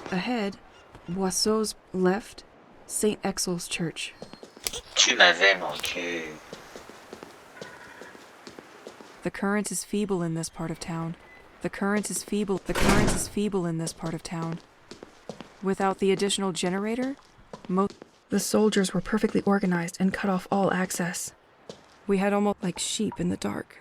Ahead, Boisseau's left, St. Exel's Church. Tu m'avais manqué. The current is feeble in this part of town. The current is feeble. The current is feeble in this part of town. Without the additional generator, the soldiers were perfectly organized and cut off all access. We had almost like sheep in the dark.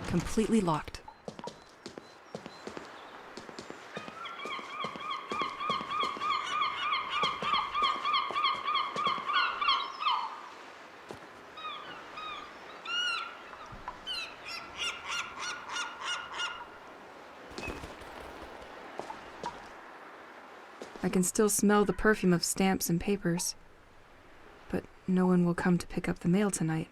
Completely locked. I can still smell the perfume of stamps and papers, but no one will come to pick up the mail tonight.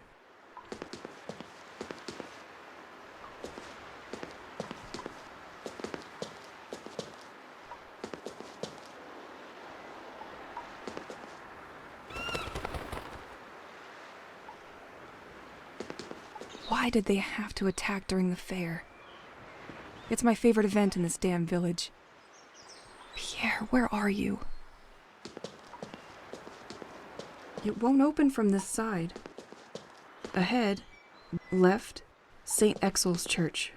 Why did they have to attack during the fair? It's my favorite event in this damn village. Pierre, where are you? It won't open from this side. Ahead, left, St. Exel's Church.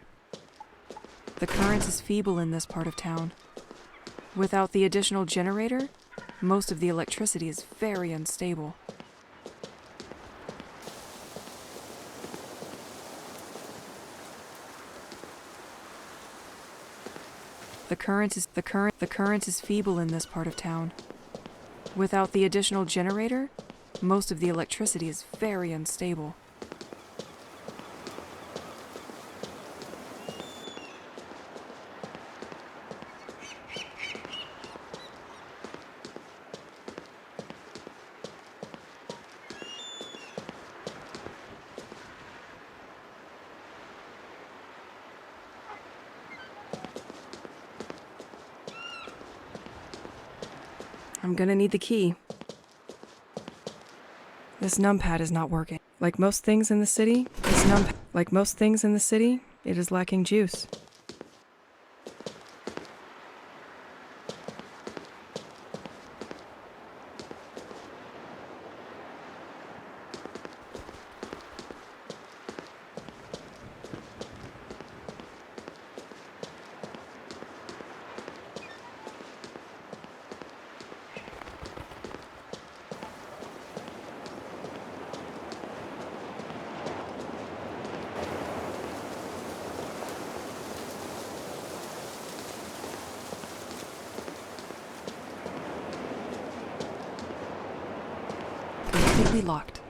The current is feeble in this part of town. Without the additional generator, most of the electricity is very unstable. The current is feeble in this part of town. Without the additional generator, most of the electricity is very unstable. I'm gonna need the key. This numpad is not working. Like most things in the city, it is lacking juice. Completely locked.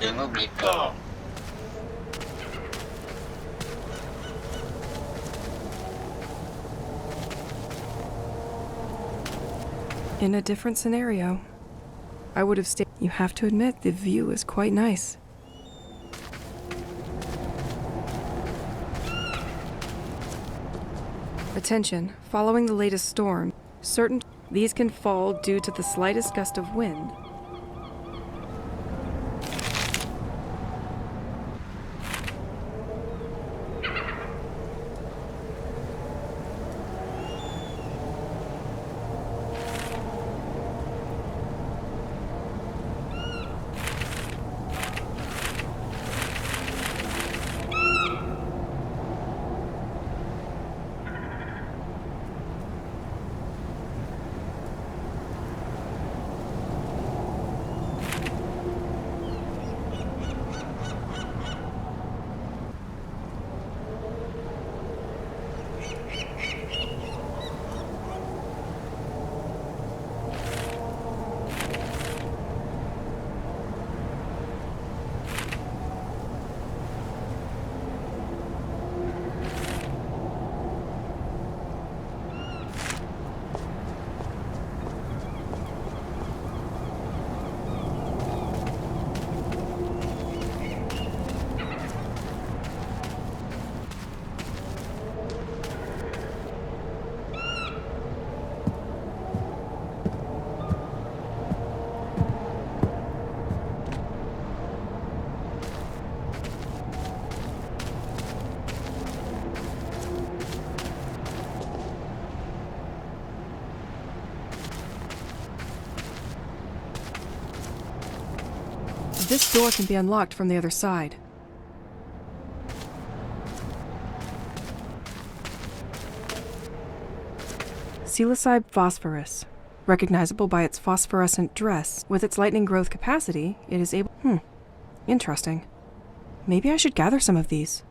Ne m'oublie pas. In a different scenario, I would have stayed. You have to admit, the view is quite nice. Attention, following the latest storm, certain These can fall due to the slightest gust of wind. This door can be unlocked from the other side. Psilocybe phosphorus. Recognizable by its phosphorescent dress, with its lightning growth capacity, it is able... Interesting. Maybe I should gather some of these.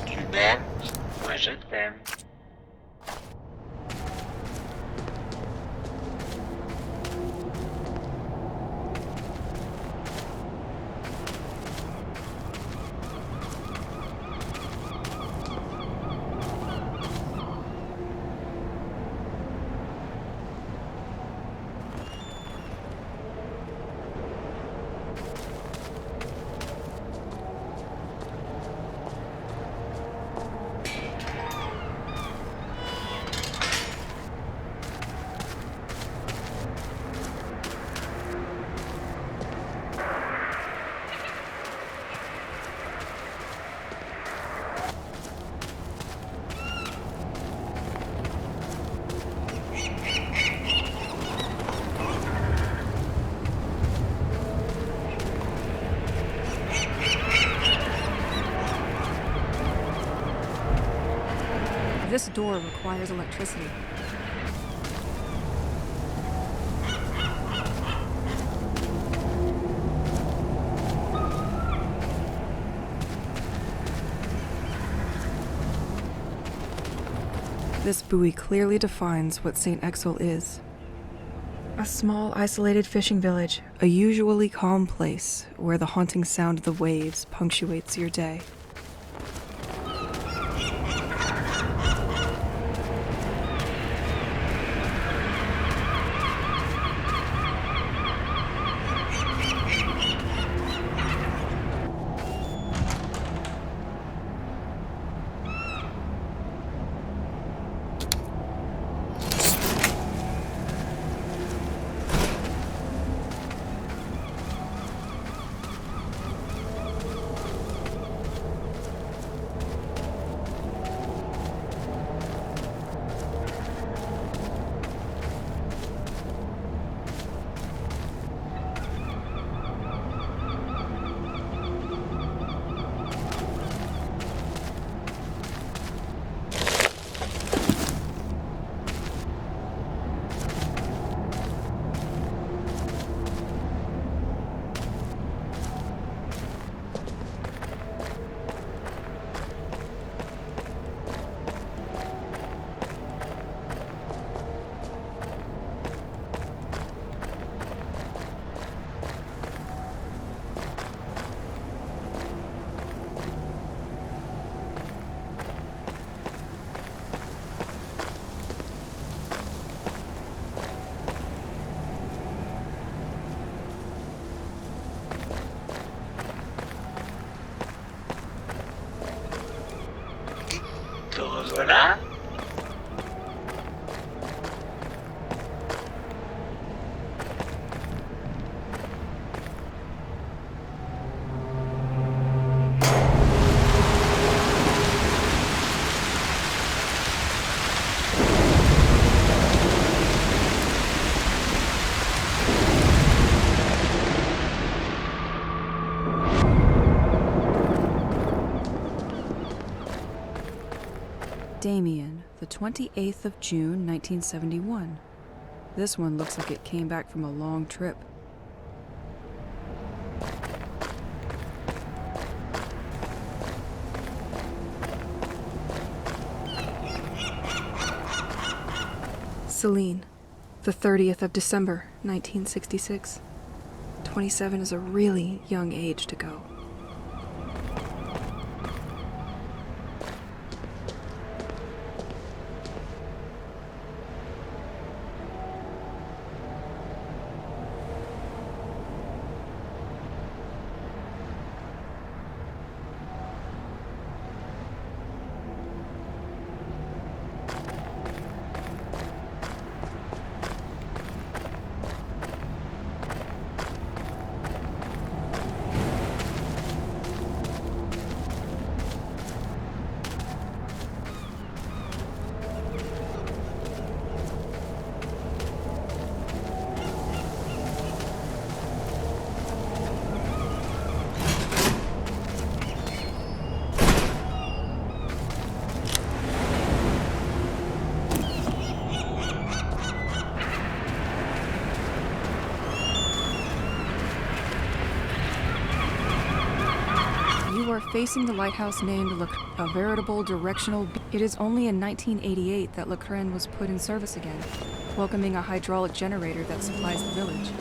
Tu m'aimes? Moi je t'aime. This door requires electricity. This buoy clearly defines what St. Exil is. A small, isolated fishing village, a usually calm place where the haunting sound of the waves punctuates your day. Damien, the 28th of June, 1971. This one looks like it came back from a long trip. Celine, the 30th of December, 1966. 27 is a really young age to go. You are facing the lighthouse named a veritable directional. It is only in 1988 that Le Cren was put in service again, welcoming a hydraulic generator that supplies the village.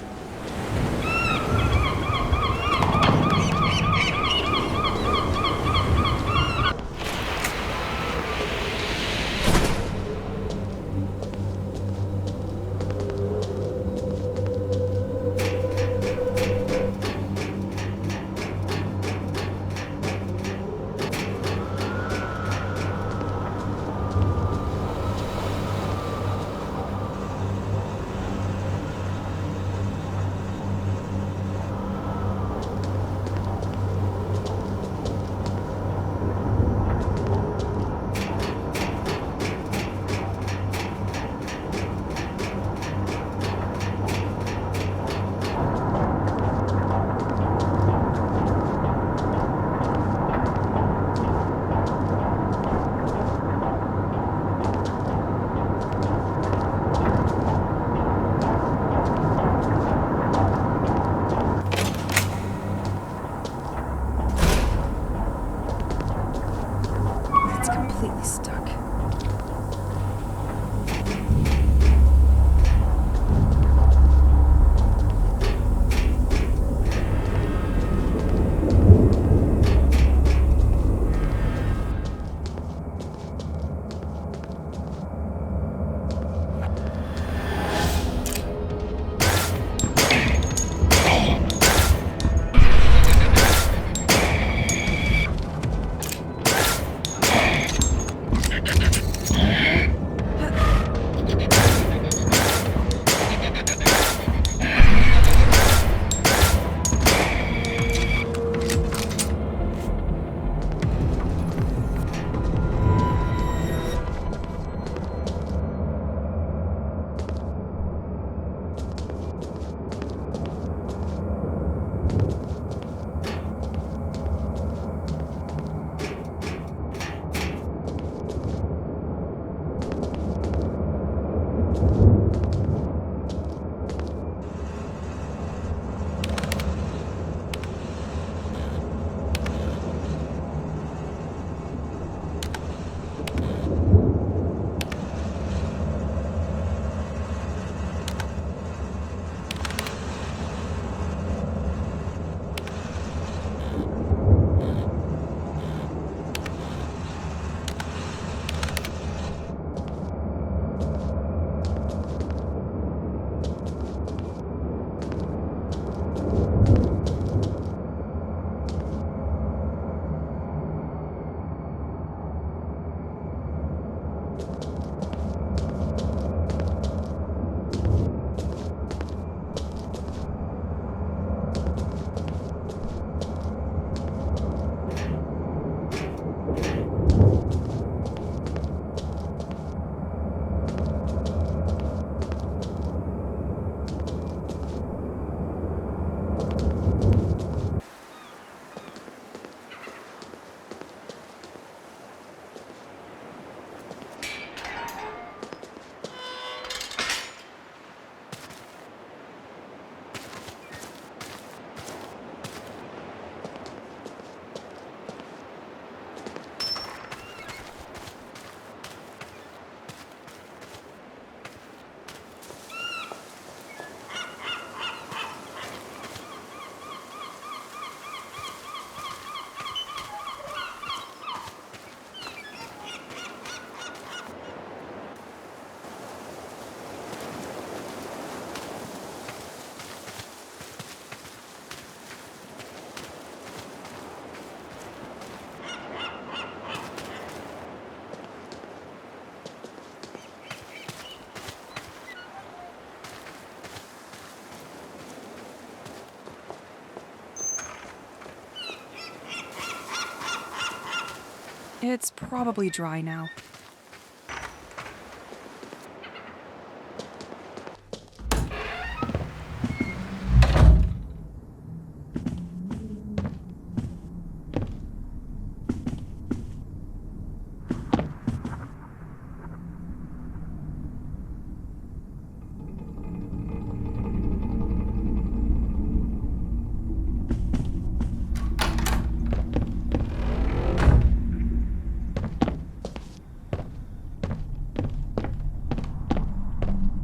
It's probably dry now.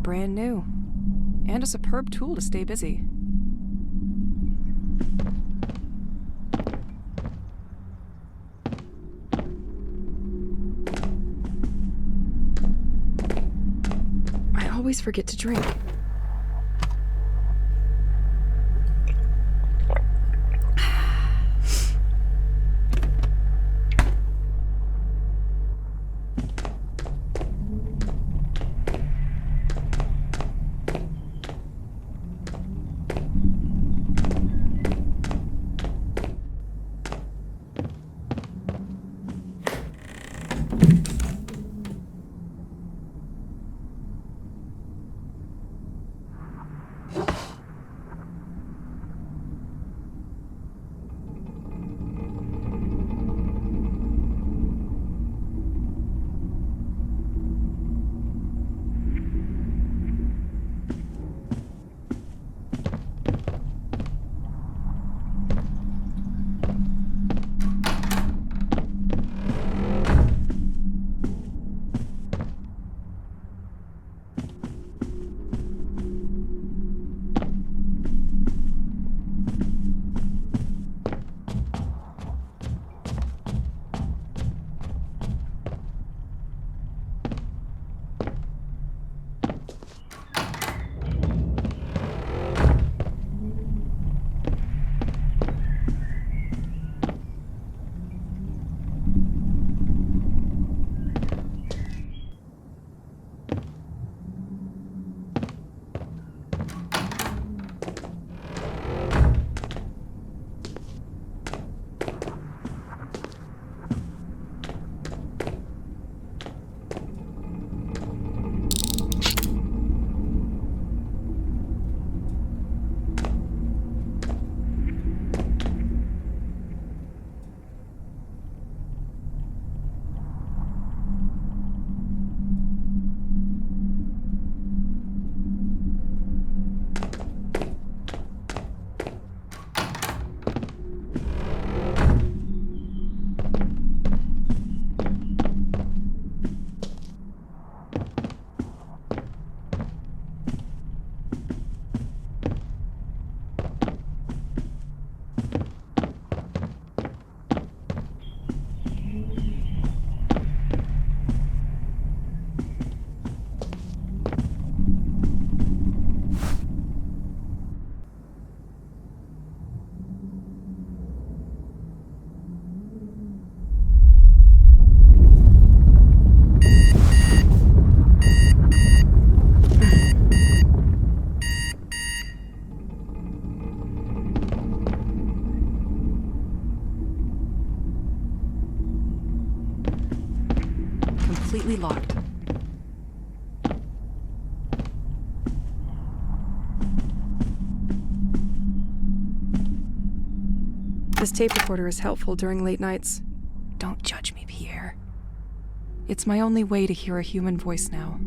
Brand new. And a superb tool to stay busy. I always forget to drink. Completely locked. This tape recorder is helpful during late nights. Don't judge me, Pierre. It's my only way to hear a human voice now.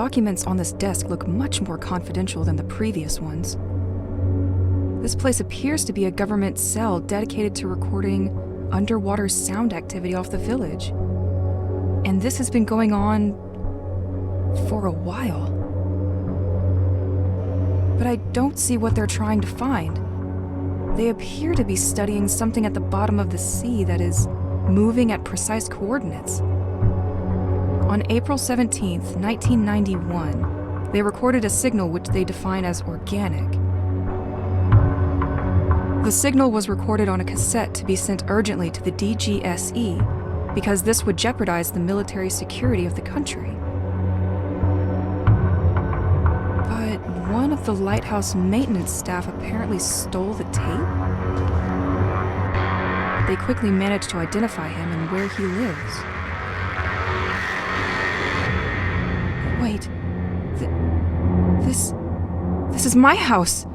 documents on this desk look much more confidential than the previous ones. This place appears to be a government cell dedicated to recording underwater sound activity off the village. And this has been going on for a while. But I don't see what they're trying to find. They appear to be studying something at the bottom of the sea that is moving at precise coordinates. On April 17th, 1991, they recorded a signal which they define as organic. The signal was recorded on a cassette to be sent urgently to the DGSE because this would jeopardize the military security of the country. But one of the lighthouse maintenance staff apparently stole the tape. They quickly managed to identify him and where he lives. Wait, this is my house.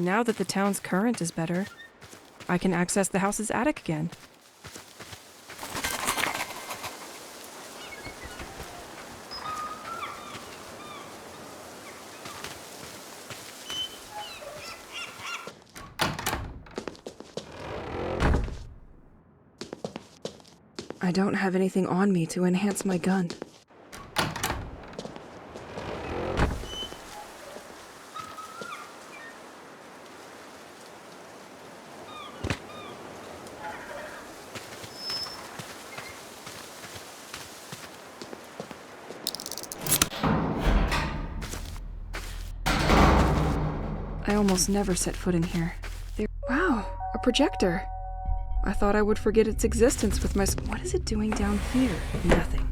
Now that the town's current is better, I can access the house's attic again. I don't have anything on me to enhance my gun. I almost never set foot in here. Wow, a projector. I thought I would forget its existence with my... What is it doing down here? Nothing.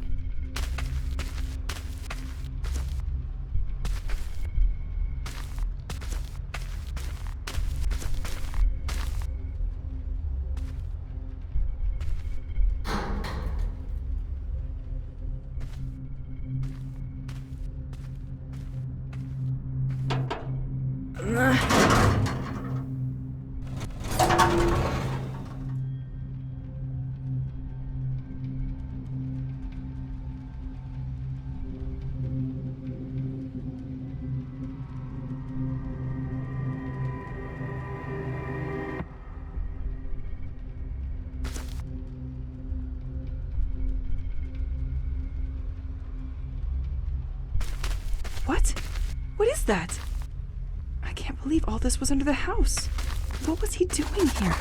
What? What is that? I can't believe all this was under the house. What was he doing here?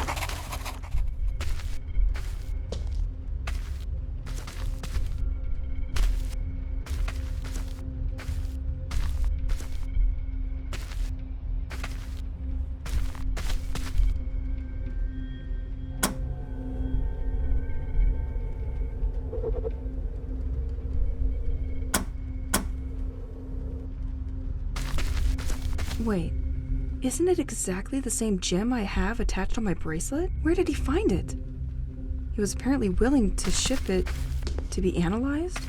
Wait, isn't it exactly the same gem I have attached on my bracelet? Where did he find it? He was apparently willing to ship it to be analyzed?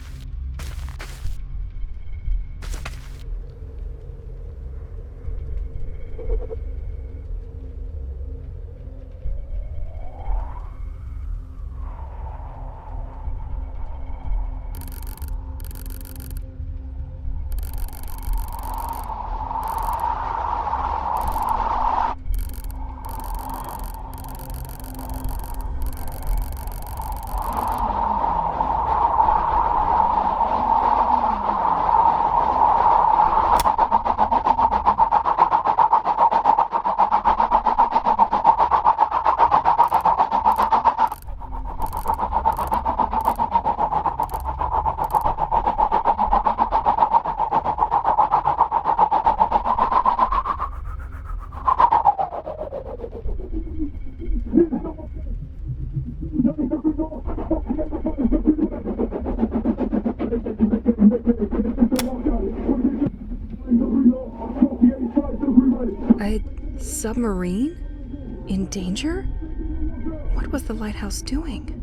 A submarine? In danger? What was the lighthouse doing?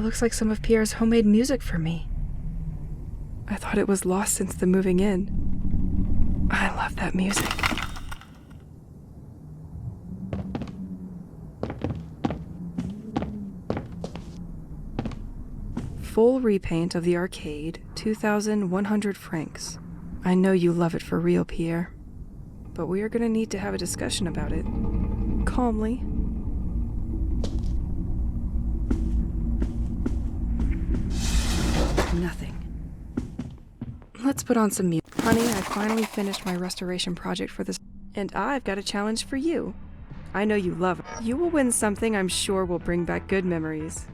looks like some of Pierre's homemade music for me. I thought it was lost since the moving in. I love that music. Full repaint of the arcade, 2,100 francs. I know you love it for real, Pierre. But we are going to need to have a discussion about it. Calmly. Nothing. Let's put on some music. Honey, I finally finished my restoration project for this, and I've got a challenge for you. I know you love it. You will win something I'm sure will bring back good memories.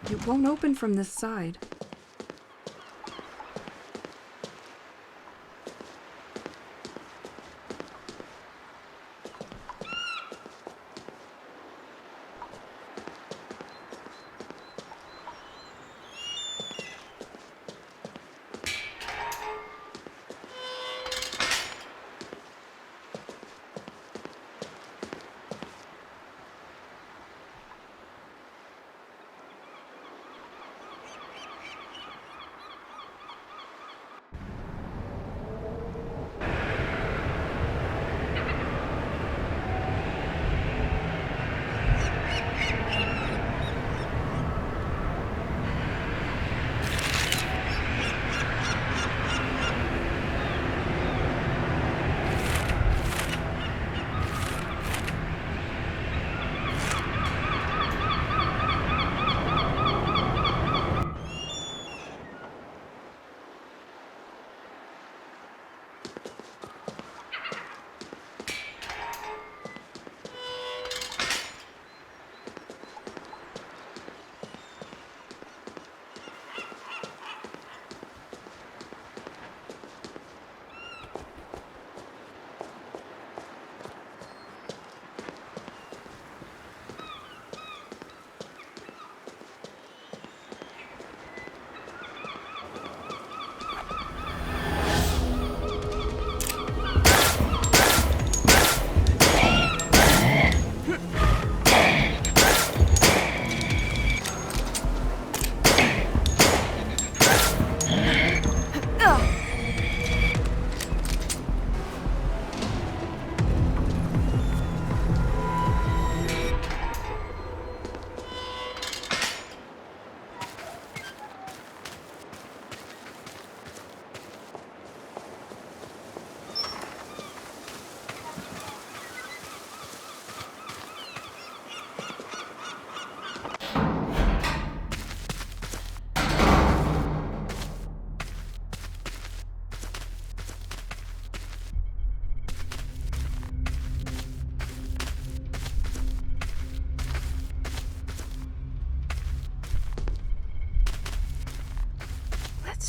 It won't open from this side.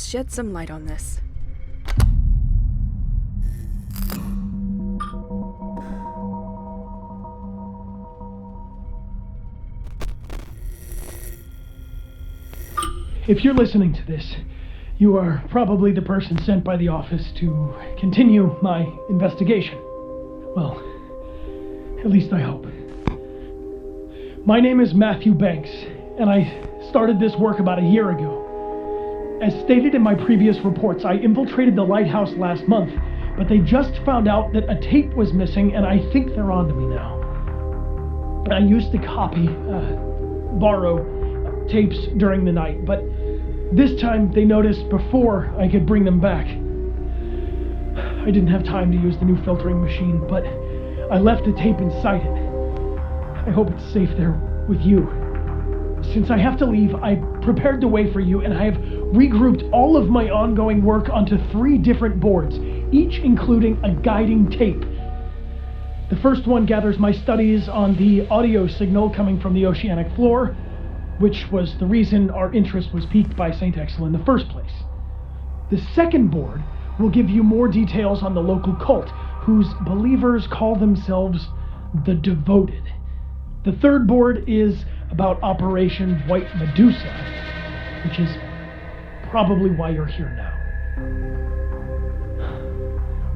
shed some light on this. If you're listening to this, you are probably the person sent by the office to continue my investigation. Well, at least I hope. My name is Matthew Banks, and I started this work about a year ago. As stated in my previous reports, I infiltrated the lighthouse last month, but they just found out that a tape was missing, and I think they're on to me now. I used to borrow tapes during the night, but this time they noticed before I could bring them back. I didn't have time to use the new filtering machine, but I left the tape inside it. I hope it's safe there with you. Since I have to leave, I prepared the way for you, and I have regrouped all of my ongoing work onto 3 different boards, each including a guiding tape. The first one gathers my studies on the audio signal coming from the oceanic floor, which was the reason our interest was piqued by St. Exel in the first place. The second board will give you more details on the local cult, whose believers call themselves the Devoted. The third board is about Operation White Medusa, which is probably why you're here now.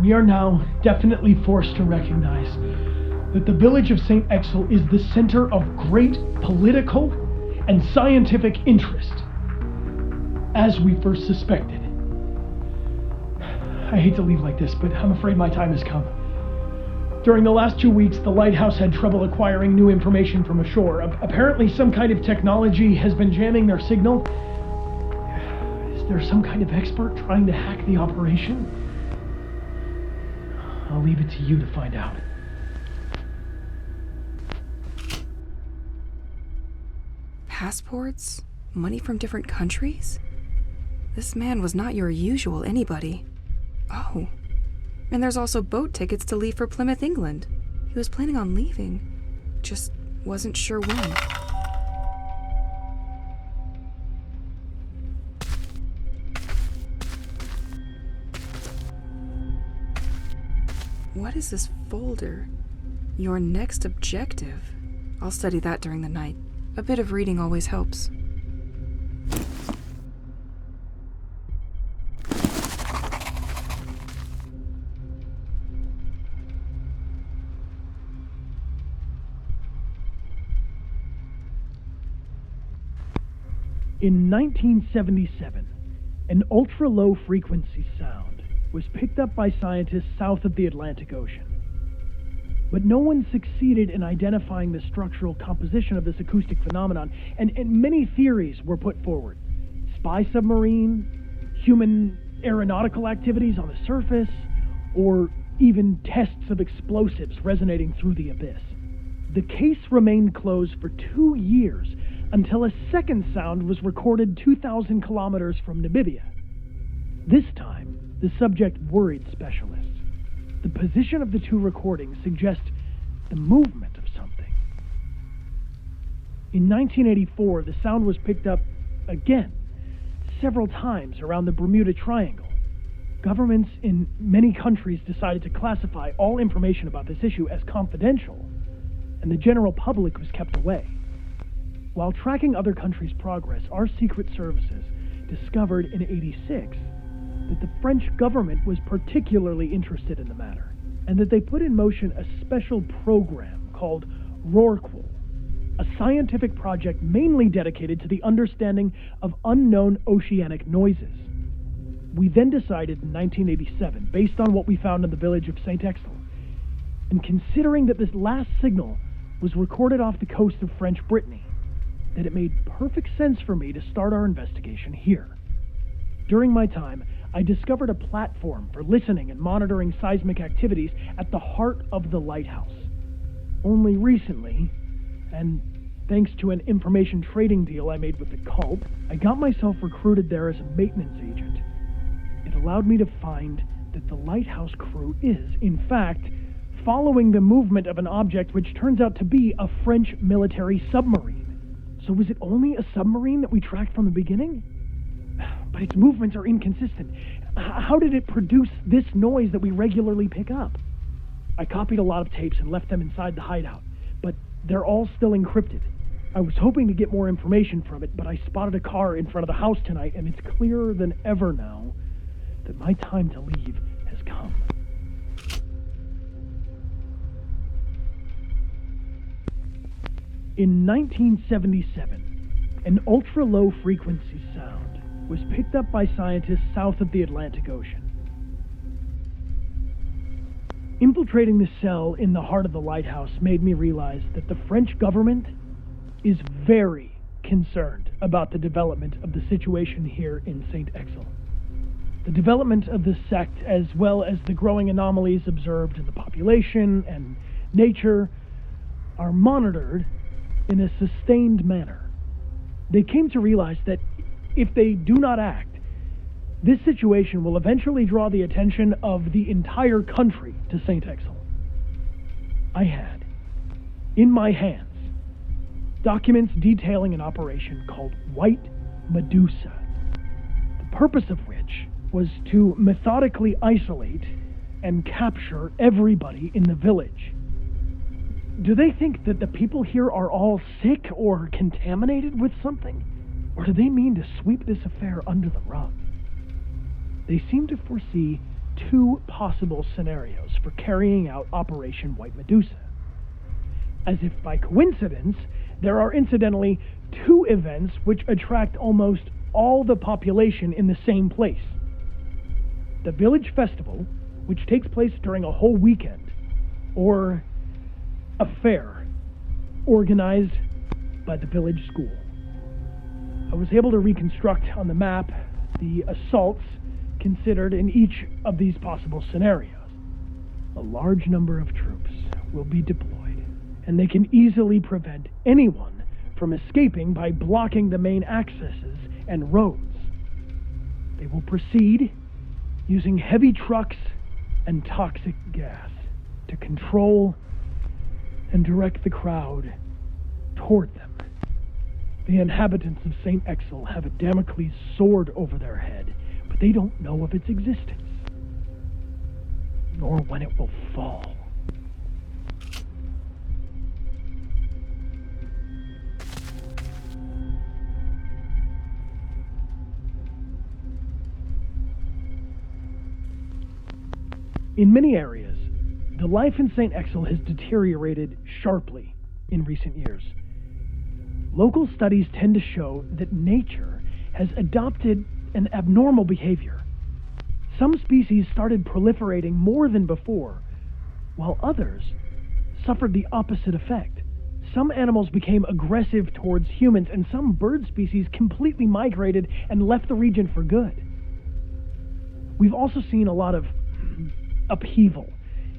We are now definitely forced to recognize that the village of St. Exel is the center of great political and scientific interest, as we first suspected. I hate to leave like this, but I'm afraid my time has come. During the last 2 weeks, the lighthouse had trouble acquiring new information from ashore. Apparently some kind of technology has been jamming their signal. Is there some kind of expert trying to hack the operation? I'll leave it to you to find out. Passports? Money from different countries? This man was not your usual anybody. Oh. And there's also boat tickets to leave for Plymouth, England. He was planning on leaving. Just wasn't sure when. What is this folder? Your next objective. I'll study that during the night. A bit of reading always helps. In 1977, an ultra-low frequency sound was picked up by scientists south of the Atlantic Ocean. But no one succeeded in identifying the structural composition of this acoustic phenomenon, and many theories were put forward. Spy submarine, human aeronautical activities on the surface, or even tests of explosives resonating through the abyss. The case remained closed for 2 years until a second sound was recorded 2,000 kilometers from Namibia. This time, the subject worried specialists. The position of the 2 recordings suggests the movement of something. In 1984, the sound was picked up again, several times around the Bermuda Triangle. Governments in many countries decided to classify all information about this issue as confidential, and the general public was kept away. While tracking other countries' progress, our secret services discovered in '86 that the French government was particularly interested in the matter, and that they put in motion a special program called Rorqual, a scientific project mainly dedicated to the understanding of unknown oceanic noises. We then decided in 1987, based on what we found in the village of St. Exel, and considering that this last signal was recorded off the coast of French Brittany, that it made perfect sense for me to start our investigation here. During my time, I discovered a platform for listening and monitoring seismic activities at the heart of the lighthouse. Only recently, and thanks to an information trading deal I made with the cult, I got myself recruited there as a maintenance agent. It allowed me to find that the lighthouse crew is, in fact, following the movement of an object which turns out to be a French military submarine. So was it only a submarine that we tracked from the beginning? but its movements are inconsistent. How did it produce this noise that we regularly pick up? I copied a lot of tapes and left them inside the hideout, but they're all still encrypted. I was hoping to get more information from it, but I spotted a car in front of the house tonight, and it's clearer than ever now that my time to leave has come. In 1977, an ultra-low frequency sound was picked up by scientists south of the Atlantic Ocean. Infiltrating the cell in the heart of the lighthouse made me realize that the French government is very concerned about the development of the situation here in St. Exil. The development of the sect, as well as the growing anomalies observed in the population and nature, are monitored in a sustained manner. They came to realize that if they do not act, this situation will eventually draw the attention of the entire country to St. Exil. I had, in my hands, documents detailing an operation called White Medusa, the purpose of which was to methodically isolate and capture everybody in the village. Do they think that the people here are all sick or contaminated with something? Or do they mean to sweep this affair under the rug? They seem to foresee two possible scenarios for carrying out Operation White Medusa. As if by coincidence, there are incidentally two events which attract almost all the population in the same place. The village festival, which takes place during a whole weekend, or a fair organized by the village school. I was able to reconstruct on the map the assaults considered in each of these possible scenarios. A large number of troops will be deployed, and they can easily prevent anyone from escaping by blocking the main accesses and roads. They will proceed using heavy trucks and toxic gas to control and direct the crowd toward them. The inhabitants of St. Exil have a Damocles sword over their head, but they don't know of its existence, nor when it will fall. In many areas, the life in St. Exil has deteriorated sharply in recent years. Local studies tend to show that nature has adopted an abnormal behavior. Some species started proliferating more than before, while others suffered the opposite effect. Some animals became aggressive towards humans, and some bird species completely migrated and left the region for good. We've also seen a lot of upheaval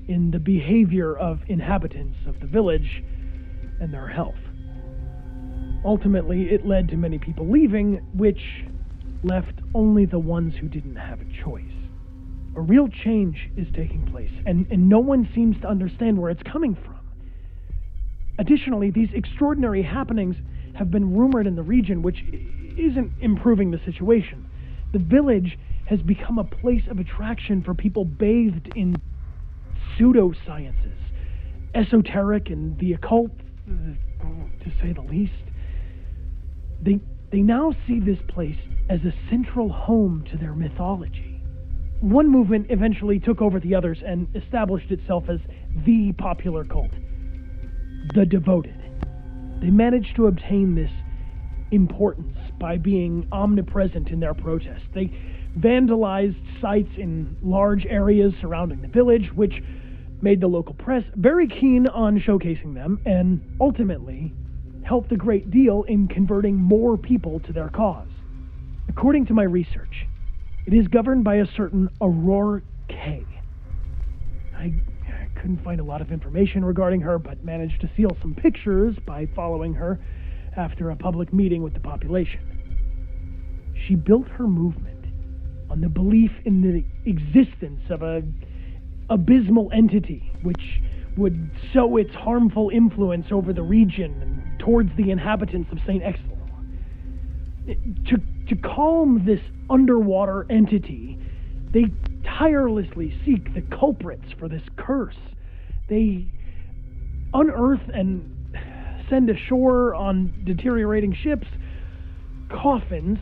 in the behavior of inhabitants of the village and their health. Ultimately, it led to many people leaving, which left only the ones who didn't have a choice. A real change is taking place, and no one seems to understand where it's coming from. Additionally, these extraordinary happenings have been rumored in the region, which isn't improving the situation. The village has become a place of attraction for people bathed in pseudosciences, esoteric and the occult, to say the least. They now see this place as a central home to their mythology. One movement eventually took over the others and established itself as the popular cult, the Devoted. They managed to obtain this importance by being omnipresent in their protests. They vandalized sites in large areas surrounding the village, which made the local press very keen on showcasing them, and ultimately helped a great deal in converting more people to their cause. According to my research, it is governed by a certain Aurora K. I couldn't find a lot of information regarding her, but managed to steal some pictures by following her after a public meeting with the population. She built her movement on the belief in the existence of an abysmal entity which would sow its harmful influence over the region and towards the inhabitants of St. Exil. To To calm this underwater entity, they tirelessly seek the culprits for this curse. They unearth and send ashore on deteriorating ships coffins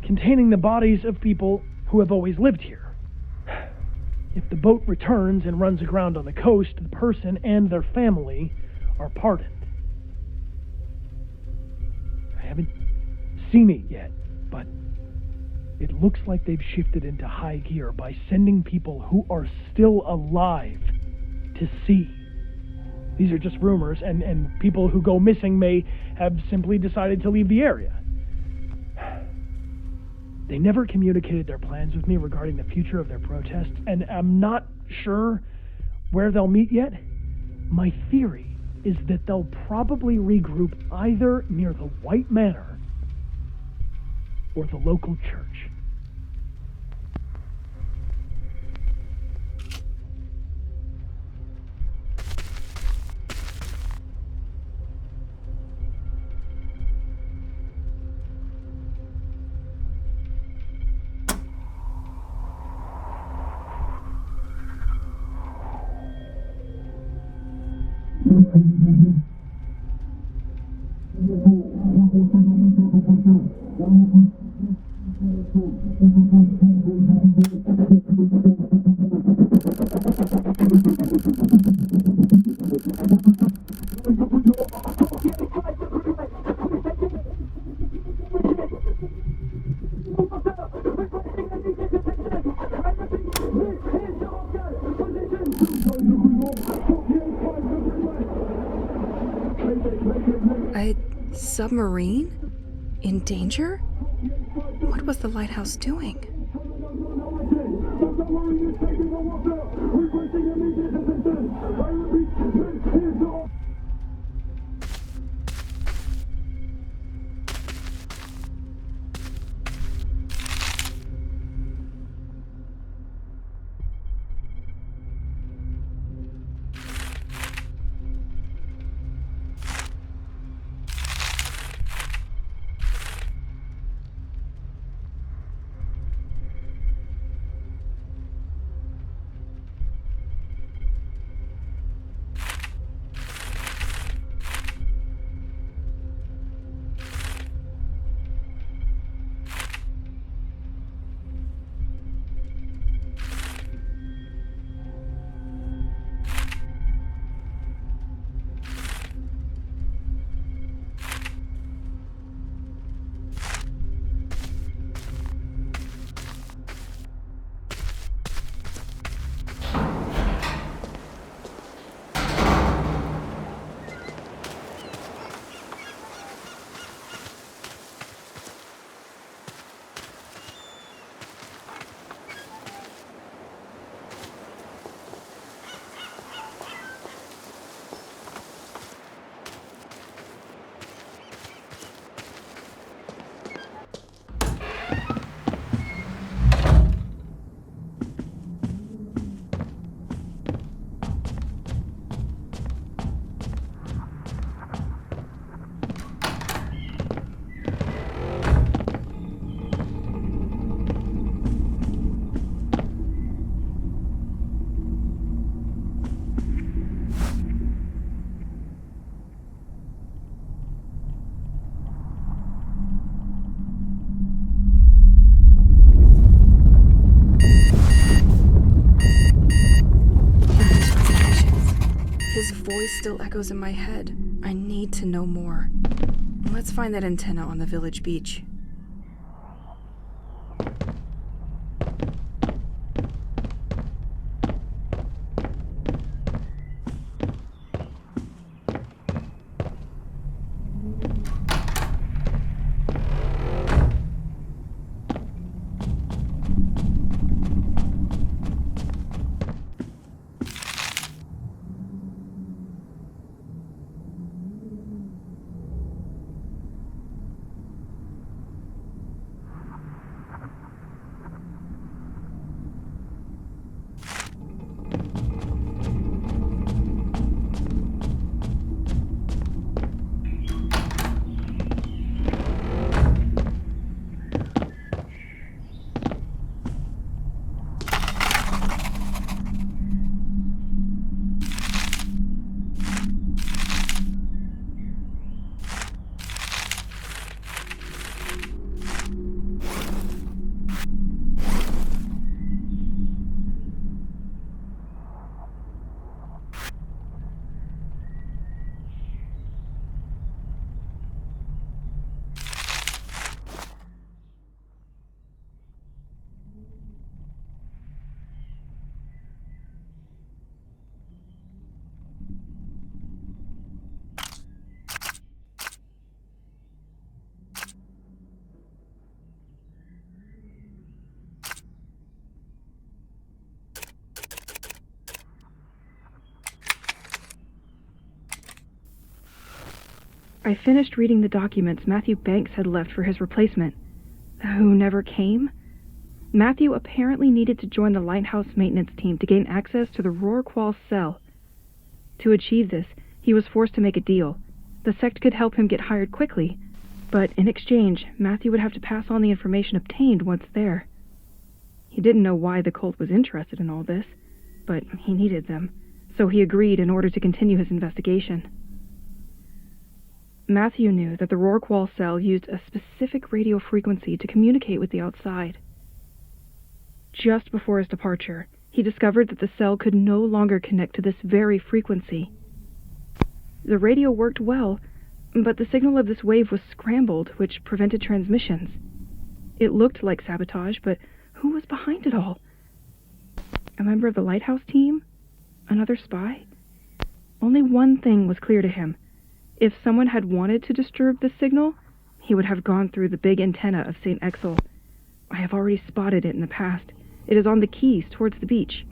containing the bodies of people who have always lived here. If the boat returns and runs aground on the coast, the person and their family are pardoned. I haven't seen it yet, but it looks like they've shifted into high gear by sending people who are still alive to sea. These are just rumors, and people who go missing may have simply decided to leave the area. They never communicated their plans with me regarding the future of their protest, and I'm not sure where they'll meet yet. My theory is that they'll probably regroup either near the White Manor or the local church. A submarine? In danger? What was the lighthouse doing? His voice still echoes in my head. I need to know more. Let's find that antenna on the village beach. I finished reading the documents Matthew Banks had left for his replacement, who never came. Matthew apparently needed to join the lighthouse maintenance team to gain access to the Rorqual cell. To achieve this, he was forced to make a deal. The sect could help him get hired quickly, but in exchange, Matthew would have to pass on the information obtained once there. He didn't know why the cult was interested in all this, but he needed them, so he agreed in order to continue his investigation. Matthew knew that the Rorqual cell used a specific radio frequency to communicate with the outside. Just before his departure, he discovered that the cell could no longer connect to this very frequency. The radio worked well, but the signal of this wave was scrambled, which prevented transmissions. It looked like sabotage, but who was behind it all? A member of the lighthouse team? Another spy? Only one thing was clear to him. If someone had wanted to disturb the signal, he would have gone through the big antenna of St. Exel. I have already spotted it in the past. It is on the quays towards the beach.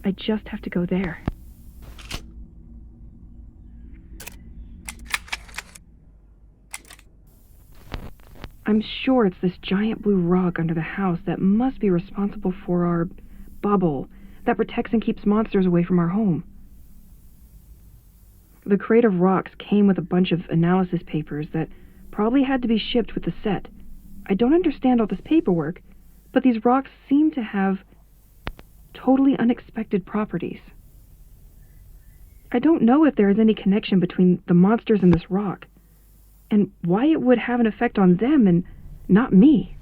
I just have to go there. I'm sure it's this giant blue rock under the house that must be responsible for our bubble that protects and keeps monsters away from our home. The crate of rocks came with a bunch of analysis papers that probably had to be shipped with the set. I don't understand all this paperwork, but these rocks seem to have totally unexpected properties. I don't know if there is any connection between the monsters and this rock, and why it would have an effect on them and not me.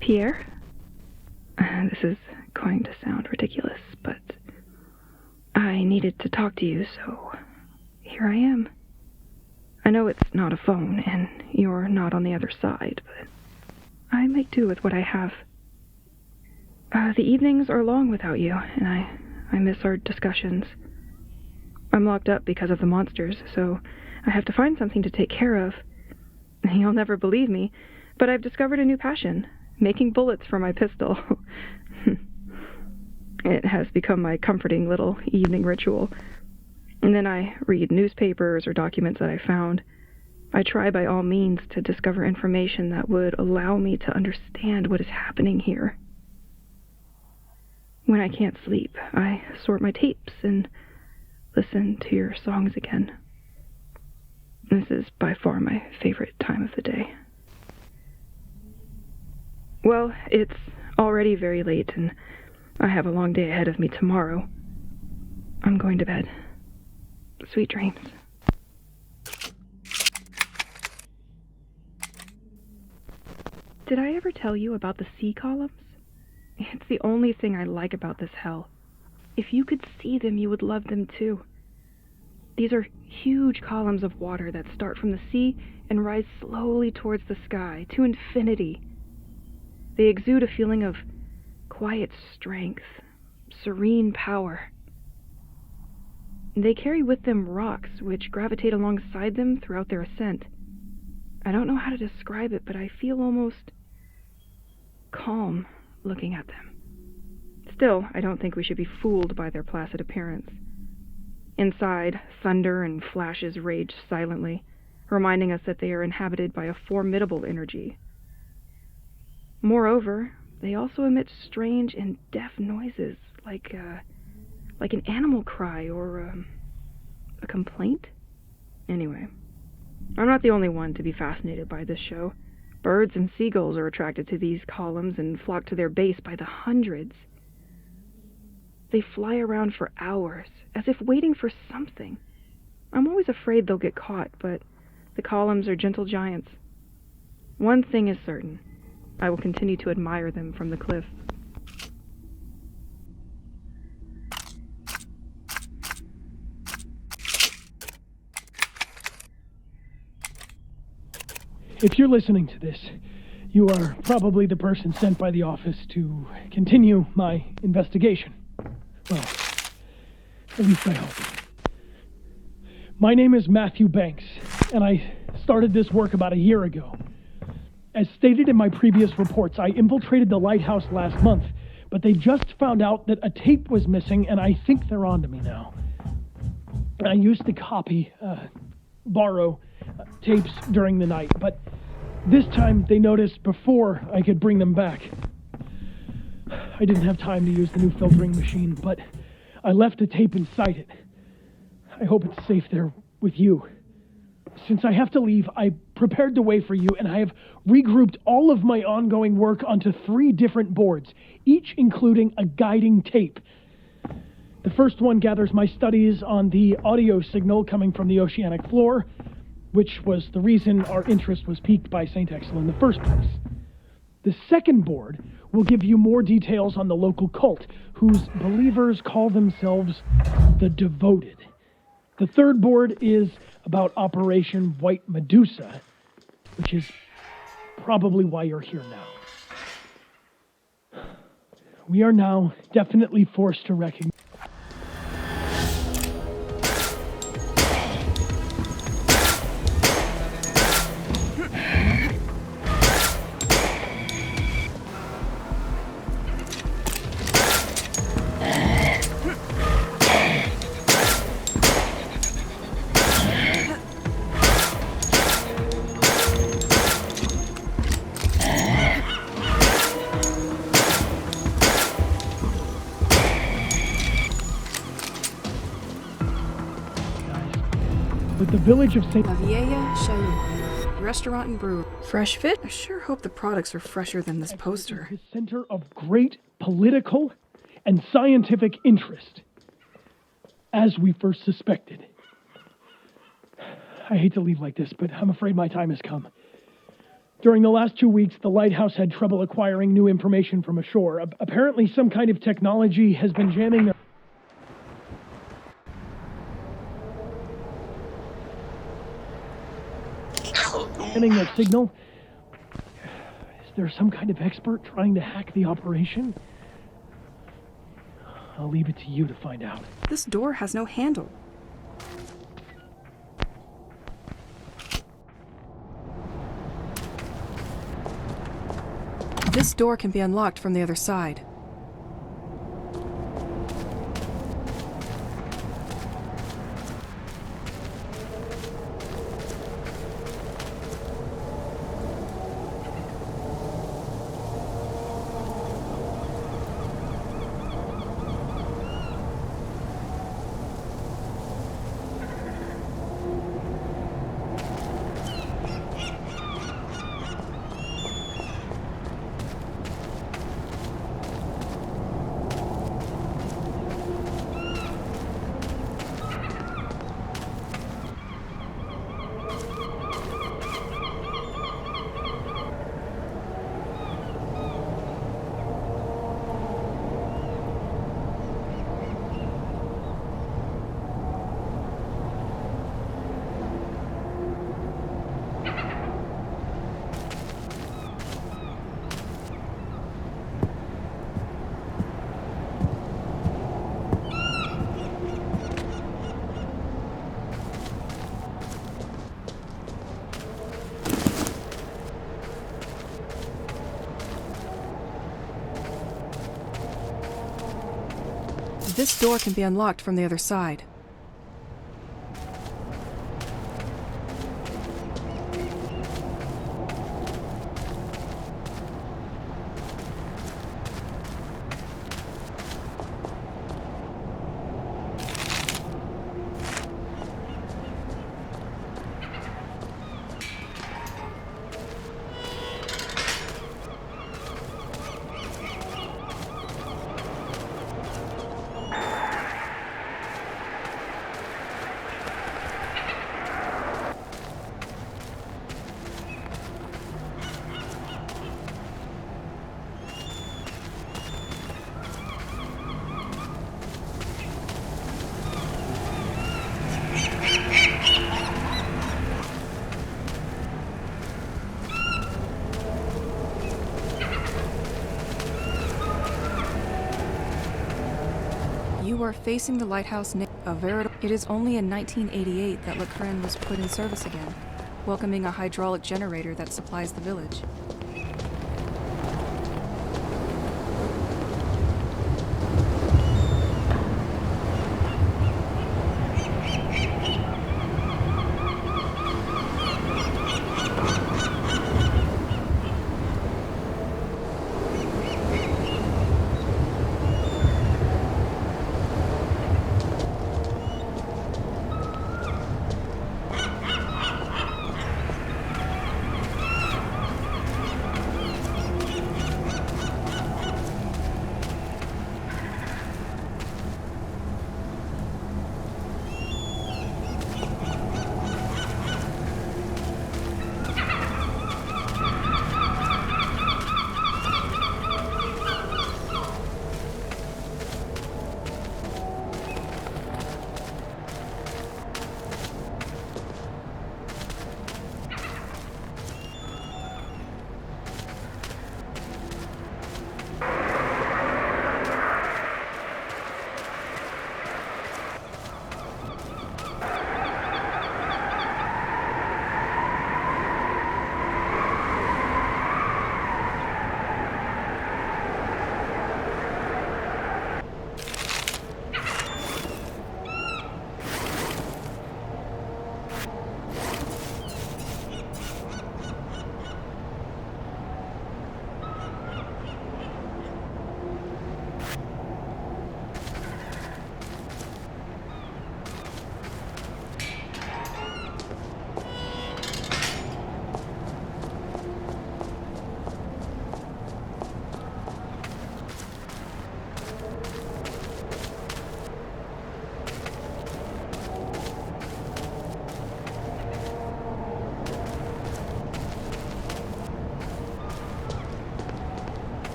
Pierre? This is going to sound ridiculous, but I needed to talk to you, so here I am. I know it's not a phone, and you're not on the other side, but I make do with what I have. The evenings are long without you, and I miss our discussions. I'm locked up because of the monsters, so I have to find something to take care of. You'll never believe me, but I've discovered a new passion, making bullets for my pistol. It has become my comforting little evening ritual. And then I read newspapers or documents that I found. I try by all means to discover information that would allow me to understand what is happening here. When I can't sleep, I sort my tapes and listen to your songs again. This is by far my favorite time of the day. Well, it's already very late, and I have a long day ahead of me tomorrow. I'm going to bed. Sweet dreams. Did I ever tell you about the sea columns? It's the only thing I like about this hell. If you could see them, you would love them too. These are huge columns of water that start from the sea and rise slowly towards the sky, to infinity. They exude a feeling of quiet strength, serene power. They carry with them rocks which gravitate alongside them throughout their ascent. I don't know how to describe it, but I feel almost calm looking at them. Still, I don't think we should be fooled by their placid appearance. Inside, thunder and flashes rage silently, reminding us that they are inhabited by a formidable energy. Moreover, they also emit strange and deaf noises, like an animal cry or a complaint? Anyway, I'm not the only one to be fascinated by this show. Birds and seagulls are attracted to these columns and flock to their base by the hundreds. They fly around for hours, as if waiting for something. I'm always afraid they'll get caught, but the columns are gentle giants. One thing is certain. I will continue to admire them from the cliff. If you're listening to this, you are probably the person sent by the office to continue my investigation. Well, at least I hope. My name is Matthew Banks, and I started this work about a year ago. As stated in my previous reports, I infiltrated the lighthouse last month, but they just found out that a tape was missing, and I think they're onto me now. I used to borrow tapes during the night, but this time they noticed before I could bring them back. I didn't have time to use the new filtering machine, but I left a tape inside it. I hope it's safe there with you. Since I have to leave, I prepared the way for you, and I have regrouped all of my ongoing work onto 3 different boards, each including a guiding tape. The first one gathers my studies on the audio signal coming from the oceanic floor, which was the reason our interest was piqued by St. Exel in the first place. The second board will give you more details on the local cult, whose believers call themselves the Devoted. The third board is about Operation White Medusa, which is probably why you're here now. We are now definitely forced to recognize. With the village of St. La Vieja Chalet, restaurant and brew. Fresh fit? I sure hope the products are fresher than this poster. The center of great political and scientific interest, as we first suspected. I hate to leave like this, but I'm afraid my time has come. During the last 2 weeks, the lighthouse had trouble acquiring new information from ashore. Apparently, some kind of technology has been jamming their signal. Is there some kind of expert trying to hack the operation? I'll leave it to you to find out. This door has no handle. This door can be unlocked from the other side. This door can be unlocked from the other side. You are facing the lighthouse It is only in 1988 that Le Cren was put in service again, welcoming a hydraulic generator that supplies the village.